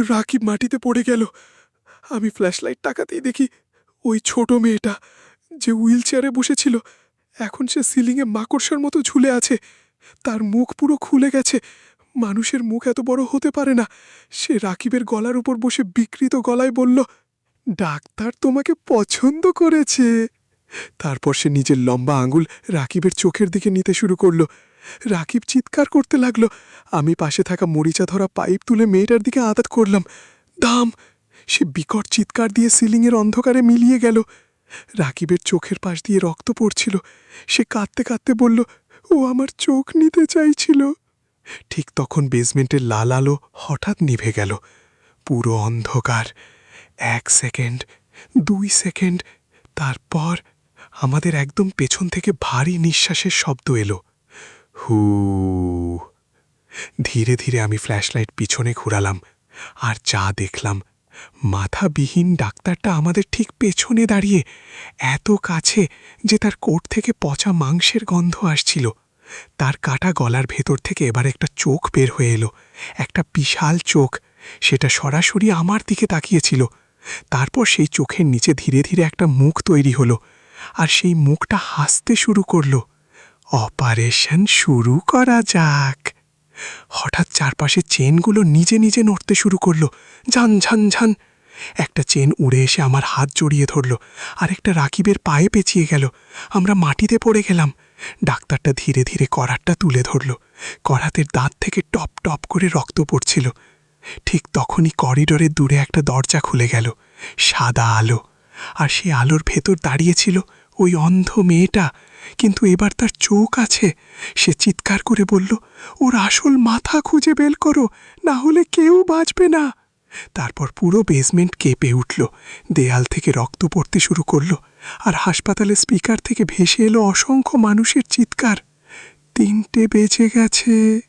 রাকিব মাটিতে পড়ে গেল। আমি ফ্ল্যাশলাইট তাকাতেই দেখি ওই ছোট মেয়েটা যে হুইল চেয়ারে বসেছিল, এখন সে সিলিংয়ে মাকড়সার মতো ঝুলে আছে। তার মুখ পুরো খুলে গেছে। মানুষের মুখ এত বড় হতে পারে না। সে রাকিবের গলার উপর বসে বিকৃত গলায় বলল, ডাক্তার তোমাকে পছন্দ করেছে। তারপর সে নিজের লম্বা আঙুল রাকিবের চোখের দিকে নিতে শুরু করলো। রাকিব চিৎকার করতে লাগলো। আমি পাশে থাকা মরিচা ধরা পাইপ তুলে মেয়েটার দিকে আঘাত করলাম। দাম! সে বিকট চিৎকার দিয়ে সিলিংয়ের অন্ধকারে মিলিয়ে গেল। রাকিবের চোখের পাশ দিয়ে রক্ত পড়ছিল। সে কাঁদতে কাঁদতে বলল, ও আমার চোখ নিতে চাইছিল। ঠিক তখন বেসমেন্টের লাল আলো হঠাৎ নিভে গেল। পুরো অন্ধকার। 1 সেকেন্ড, 2 সেকেন্ড, তারপর আমাদের একদম পেছন থেকে ভারী নিঃশ্বাসের শব্দ এলো। হু। ধীরে ধীরে আমি ফ্ল্যাশলাইট পিছনে ঘুরালাম, আর যা দেখলাম, মাথাবিহীন ডাক্তারটা আমাদের ঠিক পেছনে দাঁড়িয়ে, এত কাছে যে তার কোট থেকে পচা মাংসের গন্ধ আসছিল। তার কাটা গলার ভেতর থেকে এবার একটা চোখ বের হয়ে এলো, একটা বিশাল চোখ। সেটা সরাসরি আমার দিকে তাকিয়েছিল। তারপর সেই চোখের নিচে ধীরে ধীরে একটা মুখ তৈরি হলো, আর সেই মুখটা হাসতে শুরু করলো। অপারেশন শুরু করা যাক। হঠাৎ চারপাশে চেনগুলো নিজে নিজে নড়তে শুরু করলো, ঝান ঝান ঝান। একটা চেন উড়ে এসে আমার হাত জড়িয়ে ধরল, আর একটা রাকিবের পায়ে পেঁচিয়ে গেল। আমরা মাটিতে পড়ে গেলাম। ডাক্তারটা ধীরে ধীরে করাতটা তুলে ধরল। করাতের দাঁত থেকে টপ টপ করে রক্ত পড়ছিল। ঠিক তখনই করিডোরে দূরে একটা দরজা খুলে গেল। সাদা আলো, আর সেই আলোর ভেতর দাঁড়িয়েছিল ওই অন্ধ মেয়েটা। কিন্তু এবার তার চোখ আছে। সে চিৎকার করে বলল, ওর আসল মাথা খুঁজে বের করো, না হলে কেউ বাঁচবে না। তারপর পুরো বেসমেন্ট কেঁপে উঠল। দেয়াল থেকে রক্ত পড়তে শুরু করলো, আর হাসপাতালের স্পিকার থেকে ভেসে এলো অসংখ্য মানুষের চিৎকার, 3টে বেজে গেছে।